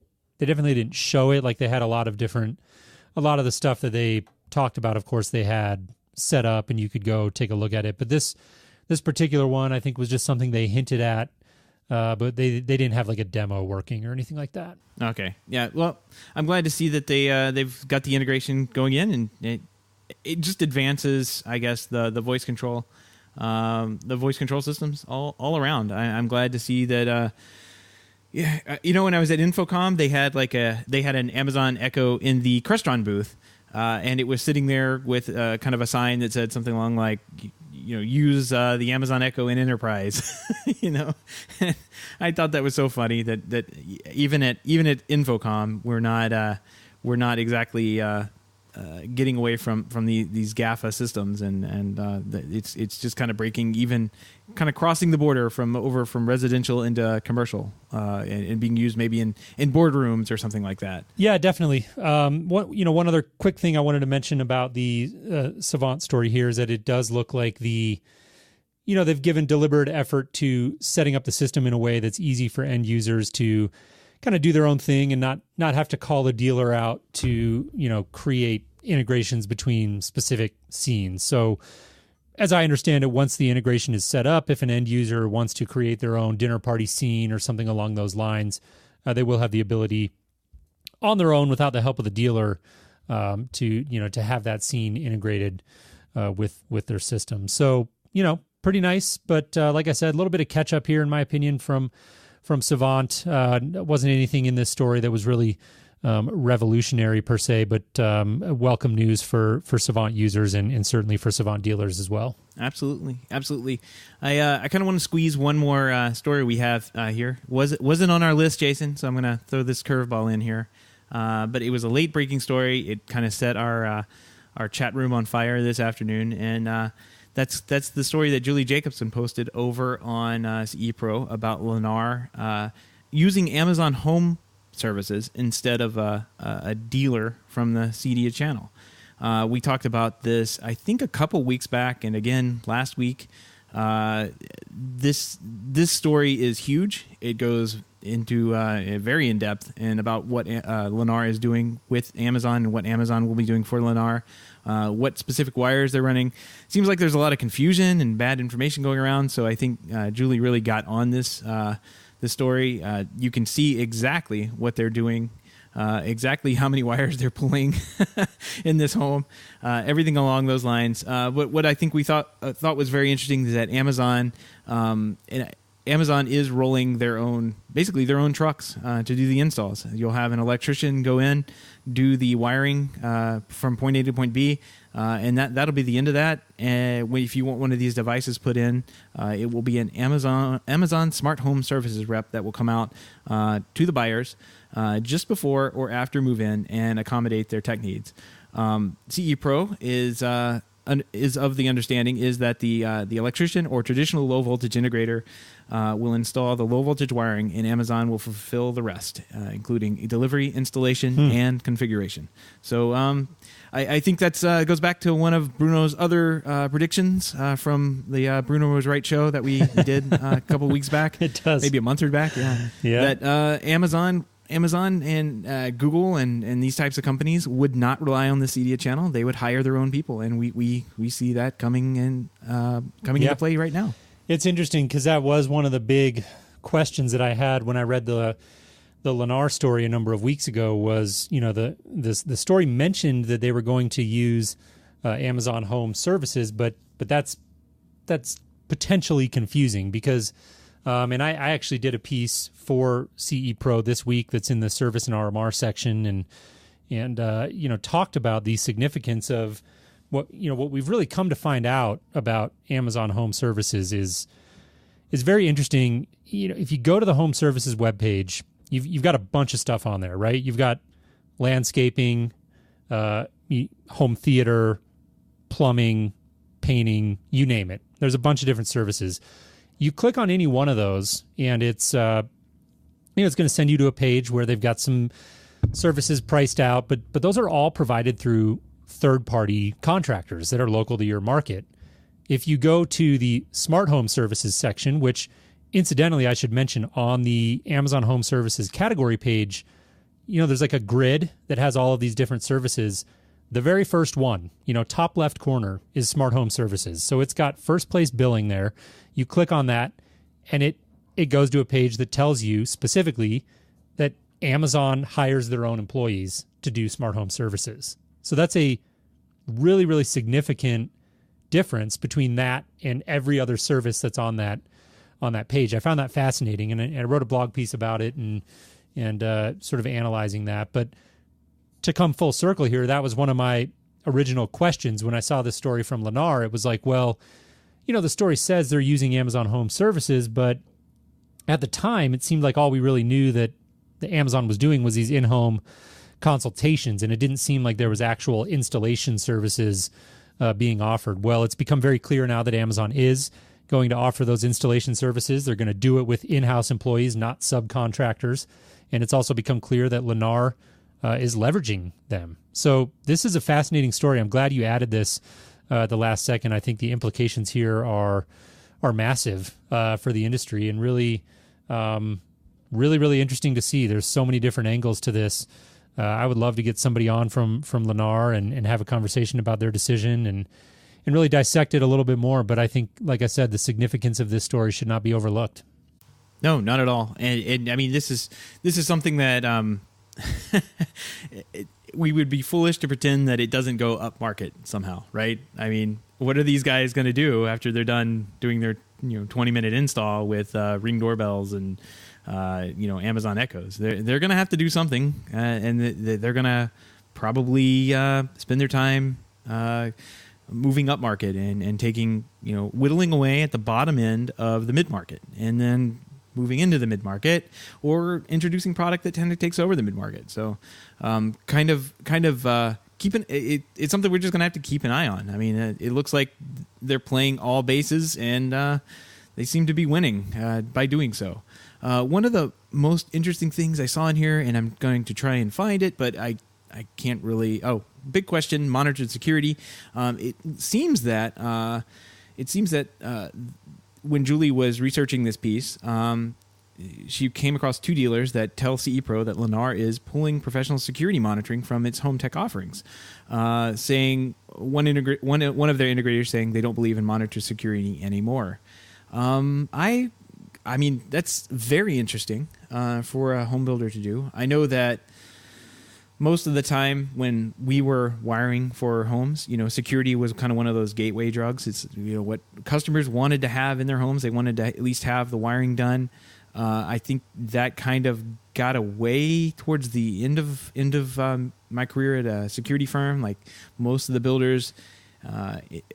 Speaker 2: show it. Like, they had a lot of the stuff that they talked about, of course, they had set up and you could go take a look at it. But this particular one, I think, was just something they hinted at but they didn't have like a demo working or anything like that.
Speaker 1: Okay. Yeah. Well, I'm glad to see that they've got the integration going in, and it just advances, I guess, the voice control, systems all around. I'm glad to see that. When I was at Infocom, they had an Amazon Echo in the Crestron booth, and it was sitting there with kind of a sign that said something along like, use the Amazon Echo in Enterprise. I thought that was so funny that even at Infocom, we're not exactly getting away from these GAFA systems, and it's just kind of breaking, even kind of crossing the border from residential into commercial, and being used maybe in boardrooms or something like that.
Speaker 2: Yeah, definitely. One other quick thing I wanted to mention about the Savant story here is that it does look like they've given deliberate effort to setting up the system in a way that's easy for end users to kind of do their own thing and not have to call the dealer out to, create integrations between specific scenes. So as I understand it, once the integration is set up, if an end user wants to create their own dinner party scene or something along those lines, they will have the ability on their own without the help of the dealer to have that scene integrated with their system. So, pretty nice. But like I said, a little bit of catch up here, in my opinion, from Savant. Wasn't anything in this story that was really revolutionary per se, but welcome news for Savant users and certainly for Savant dealers as well.
Speaker 1: Absolutely. I kind of want to squeeze one more story we have here. Wasn't on our list, Jason, so I'm going to throw this curveball in here. But it was a late breaking story. It kind of set our chat room on fire this afternoon, and that's the story that Julie Jacobson posted over on CE Pro about Lennar using Amazon Home services instead of a dealer from the CEDIA channel. We talked about this, I think, a couple weeks back, and again last week. This story is huge. It goes into very in depth and about what Lennar is doing with Amazon and what Amazon will be doing for Lennar. What specific wires they're running. Seems like there's a lot of confusion and bad information going around. So I think Julie really got on this story. You can see exactly what they're doing, exactly how many wires they're pulling in this home, everything along those lines. What I think we thought was very interesting is that Amazon is rolling their own trucks to do the installs. You'll have an electrician go in, do the wiring from point A to point B, and that'll be the end of that. And if you want one of these devices put in, it will be an Amazon Smart Home Services rep that will come out to the buyers just before or after move in and accommodate their tech needs. CE Pro is of the understanding is that the electrician or traditional low voltage integrator will install the low voltage wiring, and Amazon will fulfill the rest, including delivery, installation, and configuration. So I think that goes back to one of Bruno's other predictions from the Bruno Was Right show that we did a couple weeks back.
Speaker 2: It does.
Speaker 1: Maybe a month or back. Yeah. That Amazon and Google and these types of companies would not rely on the CEDIA channel. They would hire their own people, and we see that coming into play right now.
Speaker 2: It's interesting because that was one of the big questions that I had when I read the Lennar story a number of weeks ago. Was the story mentioned that they were going to use Amazon Home Services, but that's potentially confusing because. And I actually did a piece for CE Pro this week that's in the service and RMR section, and talked about the significance of what we've really come to find out about Amazon Home Services is very interesting. If you go to the Home Services webpage, you've got a bunch of stuff on there, right? You've got landscaping, home theater, plumbing, painting, you name it. There's a bunch of different services. You click on any one of those, and it's it's going to send you to a page where they've got some services priced out, but those are all provided through third-party contractors that are local to your market. If you go to the Smart Home Services section, which incidentally I should mention on the Amazon Home Services category page, there's like a grid that has all of these different services. The very first one, top left corner, is Smart Home Services. So it's got first place billing there. You click on that, and it it goes to a page that tells you specifically that Amazon hires their own employees to do smart home services. So that's a really, really significant difference between that and every other service that's on that page. I found that fascinating, and I wrote a blog piece about it and sort of analyzing that. But to come full circle here, that was one of my original questions when I saw this story from Lennar. It was like, well, the story says they're using Amazon Home Services, but at the time, it seemed like all we really knew that the Amazon was doing was these in-home consultations, and it didn't seem like there was actual installation services being offered. Well, it's become very clear now that Amazon is going to offer those installation services. They're going to do it with in-house employees, not subcontractors. And it's also become clear that Lennar is leveraging them. So this is a fascinating story. I'm glad you added this the last second. I think the implications here are massive for the industry, and really, really interesting to see. There's so many different angles to this. I would love to get somebody on from Lennar and have a conversation about their decision and really dissect it a little bit more. But I think, like I said, the significance of this story should not be overlooked.
Speaker 1: No, not at all. And I mean, this is something that we would be foolish to pretend that it doesn't go up market somehow, right? I mean, what are these guys going to do after they're done doing their 20-minute install with Ring doorbells and Amazon Echoes? They're going to have to do something, and they're going to probably spend their time moving up market and taking, whittling away at the bottom end of the mid market, and then moving into the mid market or introducing product that kind of takes over the mid market. So, kind of keeping it. It's something we're just going to have to keep an eye on. I mean, it looks like they're playing all bases, and they seem to be winning by doing so. One of the most interesting things I saw in here, and I'm going to try and find it, but I can't really. Oh, big question: monitored security. It seems that when Julie was researching this piece, she came across two dealers that tell CE Pro that Lennar is pulling professional security monitoring from its home tech offerings, saying one of their integrators saying they don't believe in monitored security anymore. I mean, that's very interesting for a home builder to do. I know that most of the time when we were wiring for homes, security was kind of one of those gateway drugs. It's what customers wanted to have in their homes. They wanted to at least have the wiring done. I think that kind of got away towards the end of my career at a security firm. Like most of the builders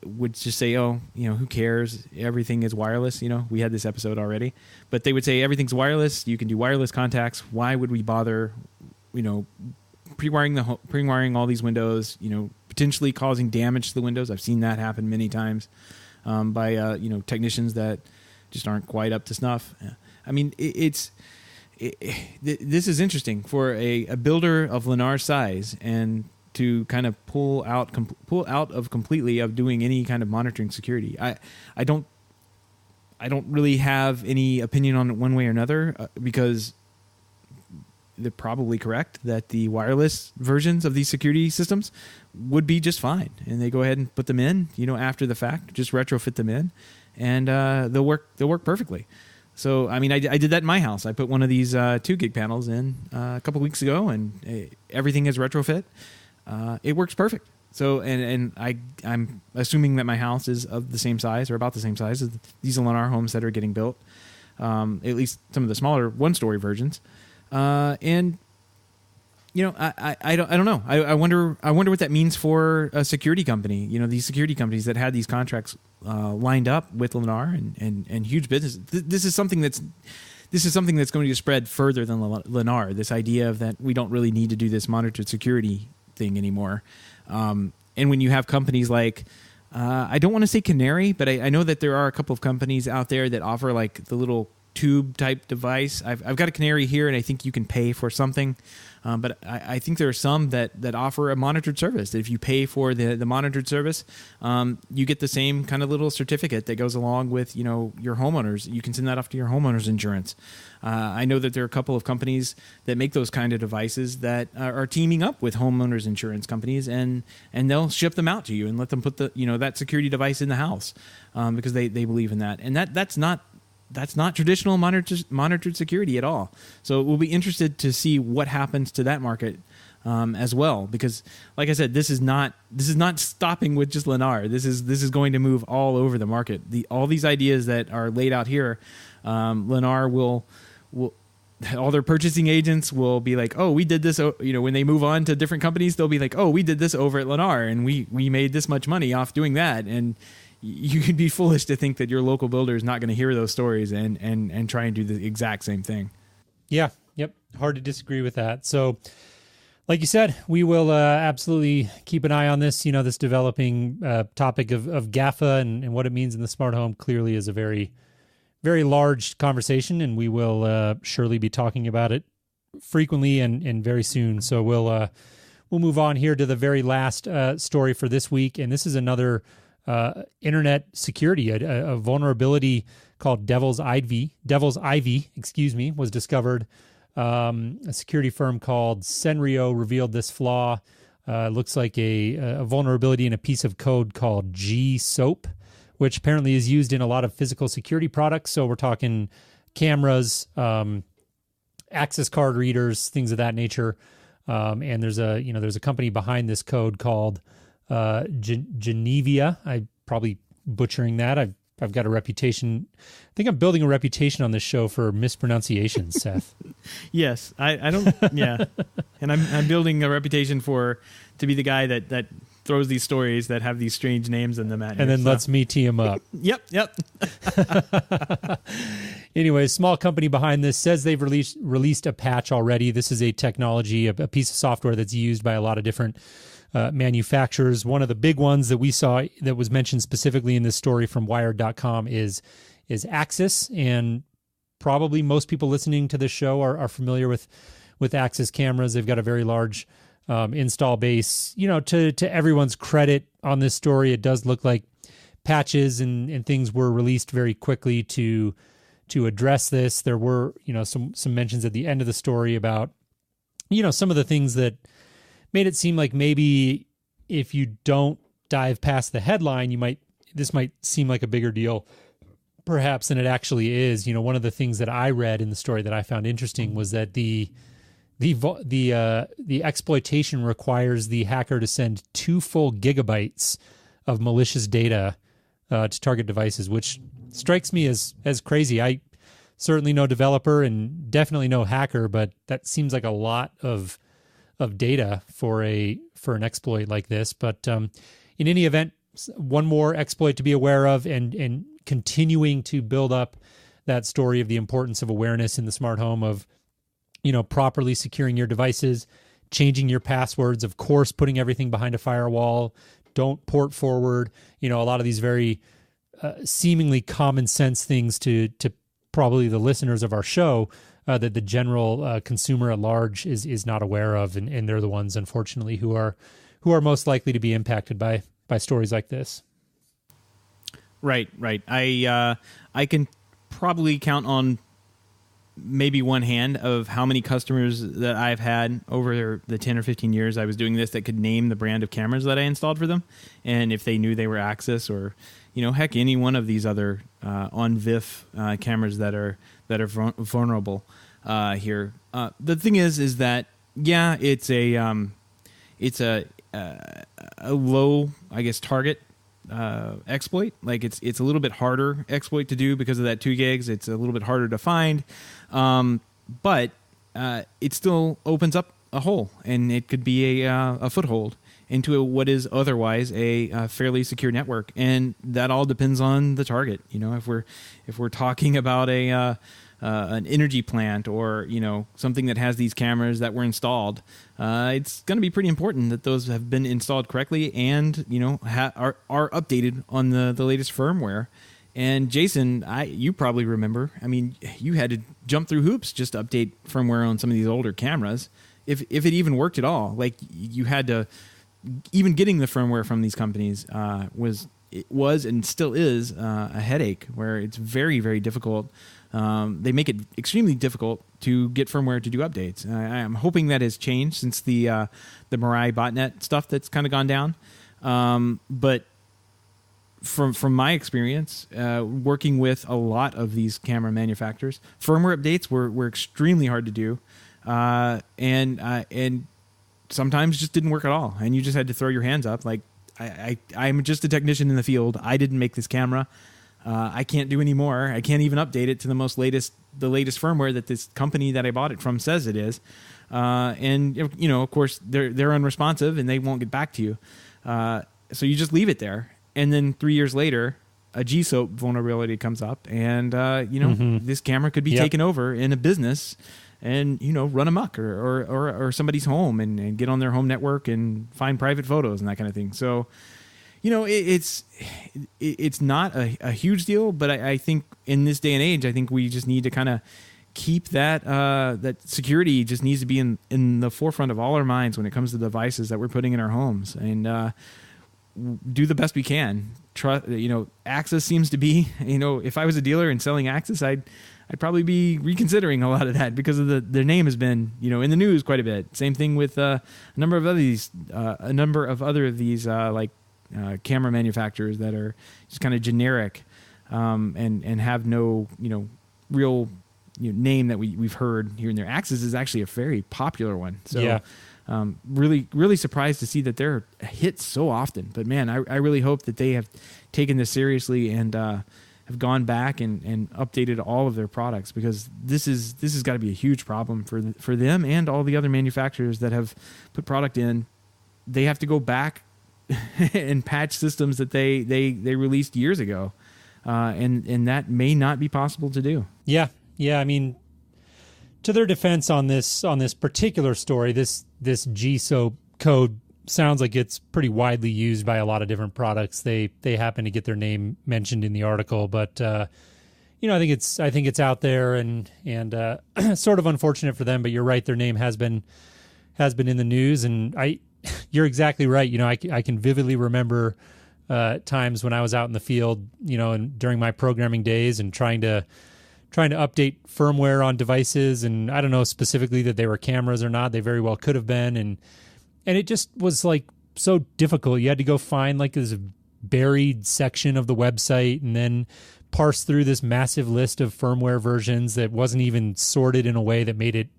Speaker 1: would just say, "Oh, who cares? Everything is wireless." We had this episode already, but they would say everything's wireless. You can do wireless contacts. Why would we bother? Pre-wiring all these windows, potentially causing damage to the windows. I've seen that happen many times by technicians that just aren't quite up to snuff. I mean, this is interesting for a builder of Lennar's size, and to kind of pull out of completely of doing any kind of monitoring security. I don't really have any opinion on it one way or another because they're probably correct that the wireless versions of these security systems would be just fine, and they go ahead and put them in, after the fact, just retrofit them in, and they'll work perfectly. So, I mean, I did that in my house. I put one of these 2 gig panels in a couple weeks ago, and everything is retrofit. It works perfect. So, and I'm assuming that my house is of the same size or about the same size as these Lennar homes that are getting built, at least some of the smaller 1-story versions. And I don't know. I wonder what that means for a security company. These security companies that had these contracts lined up with Lennar and huge business. This is something that's going to spread further than Lennar. This idea of that we don't really need to do this monitored security thing anymore. And when you have companies like I don't want to say Canary, but I know that there are a couple of companies out there that offer like the little tube type device. I've got a Canary here, and I think you can pay for something, but I think there are some that offer a monitored service. If you pay for the monitored service, you get the same kind of little certificate that goes along with your homeowners. You can send that off to your homeowners insurance. I know that there are a couple of companies that make those kind of devices that are teaming up with homeowners insurance companies, and they'll ship them out to you and let them put the that security device in the house because they believe in that. And that's not that's not traditional monitored security at all. So we'll be interested to see what happens to that market as well, because like I said, this is not stopping with just Lennar. This is going to move all over the market. All these ideas that are laid out here, Lennar will all their purchasing agents will be like, oh, we did this. When they move on to different companies, they'll be like, oh, we did this over at Lennar, and we made this much money off doing that. And you could be foolish to think that your local builder is not going to hear those stories and try and do the exact same thing.
Speaker 2: Yeah. Yep. Hard to disagree with that. So, like you said, we will absolutely keep an eye on this. This developing topic of GAFA and what it means in the smart home clearly is a very, very large conversation, and we will surely be talking about it frequently and very soon. So we'll move on here to the very last story for this week, and this is another internet security, a vulnerability called Devil's Ivy, was discovered. A security firm called Senrio revealed this flaw. Looks like a vulnerability in a piece of code called G-SOAP, which apparently is used in a lot of physical security products. So we're talking cameras, access card readers, things of that nature. And there's a company behind this code called Genevia. I'm probably butchering that. I've got a reputation. I think I'm building a reputation on this show for mispronunciations, Seth.
Speaker 1: Yes, I don't. Yeah, and I'm building a reputation to be the guy that throws these stories that have these strange names in them at you.
Speaker 2: And then lets me tee them up.
Speaker 1: Yep.
Speaker 2: Anyway, small company behind this says they've released a patch already. This is a technology, a piece of software that's used by a lot of different manufacturers. One of the big ones that we saw that was mentioned specifically in this story from Wired.com is Axis, and probably most people listening to this show are familiar with Axis cameras. They've got a very large install base. To everyone's credit on this story, it does look like patches and things were released very quickly to address this. There were some mentions at the end of the story about some of the things that made it seem like maybe if you don't dive past the headline, this might seem like a bigger deal perhaps than it actually is. One of the things that I read in the story that I found interesting was that the exploitation requires the hacker to send 2 full gigabytes of malicious data to target devices, which strikes me as crazy. I certainly no developer and definitely no hacker, but that seems like a lot of data for an exploit like this. But in any event, one more exploit to be aware of, and continuing to build up that story of the importance of awareness in the smart home of properly securing your devices, changing your passwords, of course, putting everything behind a firewall, don't port forward, a lot of these very seemingly common sense things to probably the listeners of our show that the general consumer at large is not aware of, and they're the ones, unfortunately, who are most likely to be impacted by stories like this.
Speaker 1: Right. I can probably count on maybe one hand of how many customers that I've had over the 10 or 15 years I was doing this that could name the brand of cameras that I installed for them, and if they knew they were Axis or heck, any one of these other on VIF cameras that are vulnerable here. The thing is that it's a low, I guess, target exploit. Like it's a little bit harder exploit to do because of that 2 gigs. It's a little bit harder to find, but it still opens up a hole, and it could be a foothold into what is otherwise a fairly secure network. And that all depends on the target. If we're talking about an energy plant or something that has these cameras that were installed, it's going to be pretty important that those have been installed correctly and are updated on the latest firmware. And Jason, you probably remember, you had to jump through hoops just to update firmware on some of these older cameras, if it even worked at all. Like, you had to, even getting the firmware from these companies was and still is a headache, where it's very, very difficult. They make it extremely difficult to get firmware to do updates. I'm hoping that has changed since the Mirai botnet stuff that's kind of gone down. But from my experience, working with a lot of these camera manufacturers, firmware updates were extremely hard to do, and sometimes just didn't work at all, and you just had to throw your hands up. Like, I'm just a technician in the field. I didn't make this camera. I can't do any more. I can't even update it to the latest firmware that this company that I bought it from says it is. And of course, they're unresponsive and they won't get back to you. So you just leave it there. And then 3 years later, a G-SOAP vulnerability comes up, and this camera could be taken over in a business, and run amok or somebody's home and get on their home network and find private photos and that kind of thing. So, it's not a huge deal, but I think in this day and age, I think we just need to kind of keep that security just needs to be in the forefront of all our minds when it comes to the devices that we're putting in our homes, and do the best we can. Access seems to be, if I was a dealer and selling Access, I'd probably be reconsidering a lot of that because of their name has been, in the news quite a bit. Same thing with a number of these camera manufacturers that are just kind of generic, and have no, real name that we've heard here and there. Access is actually a very popular one. So
Speaker 2: yeah.
Speaker 1: Really, really surprised to see that they're hit so often. But man, I really hope that they have taken this seriously and have gone back and updated all of their products, because this has got to be a huge problem for them and all the other manufacturers that have put product in. They have to go back and patch systems that they released years ago, and that may not be possible to do.
Speaker 2: Yeah. I mean, to their defense on this particular story, this G-SOAP code sounds like it's pretty widely used by a lot of different products. They happen to get their name mentioned in the article, but I think it's out there and sort of unfortunate for them. But you're right, their name has been in the news, and you're exactly right. I can vividly remember times when I was out in the field, and during my programming days and trying to update firmware on devices, and I don't know specifically that they were cameras or not. They very well could have been, and it just was like so difficult. You had to go find like this buried section of the website and then parse through this massive list of firmware versions that wasn't even sorted in a way that made it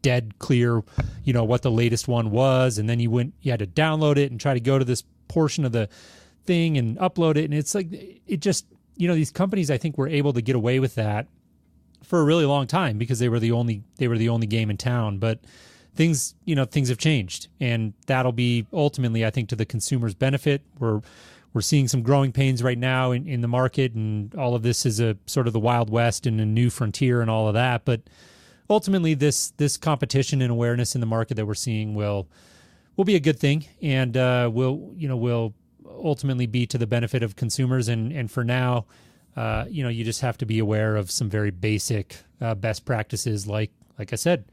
Speaker 2: dead clear, what the latest one was. And then you had to download it and try to go to this portion of the thing and upload it. And it's like, it just, these companies, I think, were able to get away with that for a really long time because they were the only game in town. But things have changed, and that'll be ultimately, I think, to the consumer's benefit. We're seeing some growing pains right now in the market, and all of this is a sort of the Wild West and a new frontier and all of that. But ultimately, this competition and awareness in the market that we're seeing will be a good thing, and will ultimately be to the benefit of consumers. And for now, you just have to be aware of some very basic best practices, like I said,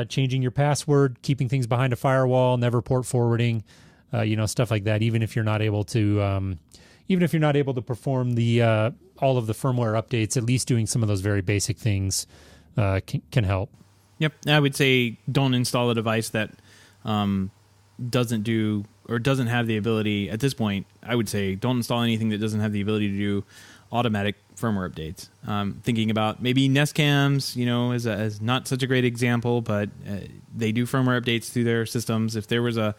Speaker 2: changing your password, keeping things behind a firewall, never port forwarding, stuff like that. Even if you're not able to perform the all of the firmware updates, at least doing some of those very basic things can help.
Speaker 1: Yep, I would say don't install a device that doesn't do or doesn't have the ability. At this point, I would say don't install anything that doesn't have the ability to do automatic firmware updates. Thinking about maybe Nest Cams, is not such a great example, but they do firmware updates through their systems. If there was a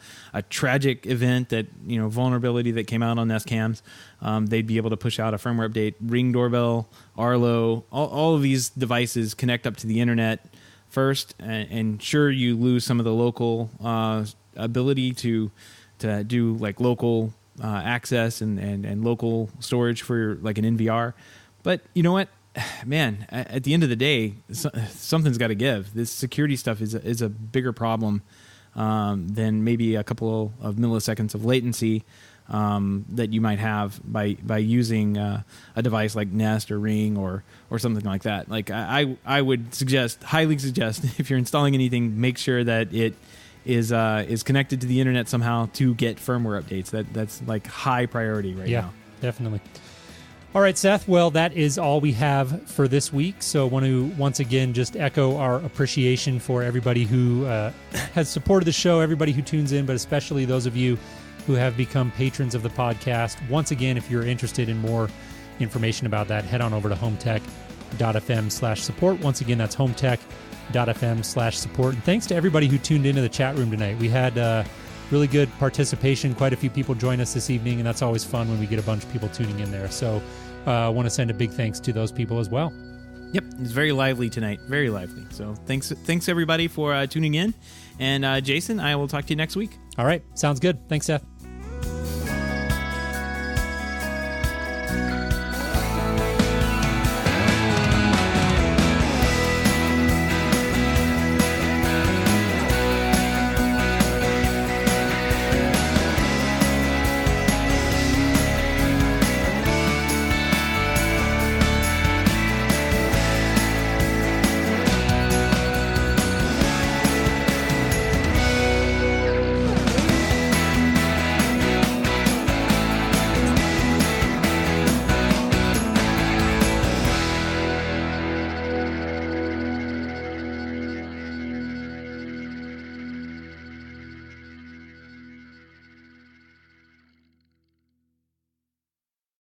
Speaker 1: tragic event that, vulnerability that came out on Nest Cams, they'd be able to push out a firmware update. Ring doorbell, Arlo, all of these devices connect up to the internet first, and sure, you lose some of the local ability to do like local access and local storage for like an NVR. But you know what, man, at the end of the day, something's got to give. This security stuff is a bigger problem than maybe a couple of milliseconds of latency that you might have by using a device like Nest or Ring or something like that. Like I would highly suggest, if you're installing anything, make sure that it is connected to the internet somehow to get firmware updates. That's like high priority right now.
Speaker 2: Yeah, definitely. All right, Seth. Well, that is all we have for this week. So I want to once again just echo our appreciation for everybody who has supported the show, everybody who tunes in, but especially those of you who have become patrons of the podcast. Once again, if you're interested in more information about that, head on over to HomeTech.fm/support. Once again, that's HomeTech.fm/support. And thanks to everybody who tuned into the chat room tonight. We had really good participation. Quite a few people join us this evening, and that's always fun when we get a bunch of people tuning in there. So I want to send a big thanks to those people as well.
Speaker 1: Yep, it's very lively tonight. Very lively. So thanks everybody for tuning in. And Jason, I will talk to you next week.
Speaker 2: All right. Sounds good. Thanks, Seth.